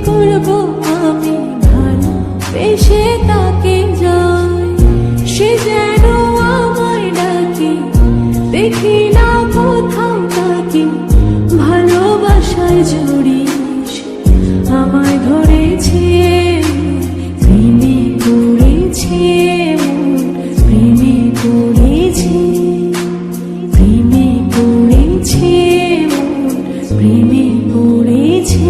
করব আমি ভালো বেশে তাকে যাই, সে যেন আমায় ডাকে, দেখি না কোথাও তাকে, ভালোবাসায় জড়িস আমায় ধরেছে, প্রেমে পড়েছে, প্রেমে পড়েছে, প্রেমে পড়েছে, প্রেমে পড়েছে।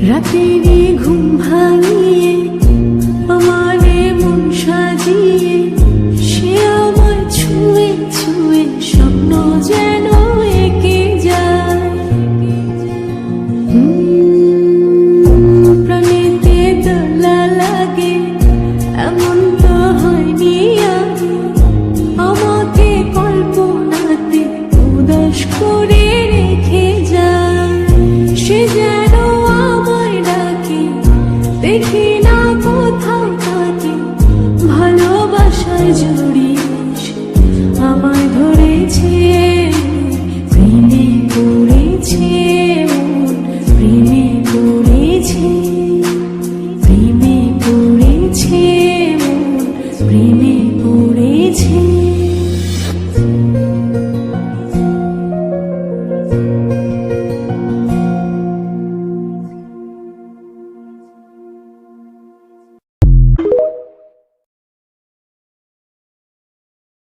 রাতেরই ঘুম ভাঙিয়ে আমারে মন সাজিয়ে, সে আমায় ছুঁয়ে ছুঁয়ে স্বপ্ন যেন এঁকে যায়, প্রাণেতে দোলা লাগে এমন তো হয়নি আগে, আমাকে কল্পনাতে উদাস করে রেখে যায়, সে যেন আমায় ডাকে, দেখি না কোথাও তাকে, ভালোবাসায় জড়িস আমায় ধরেছে, প্রেমে পড়েছে, প্রেমে পড়েছে, প্রেমে পড়েছে, প্রেমে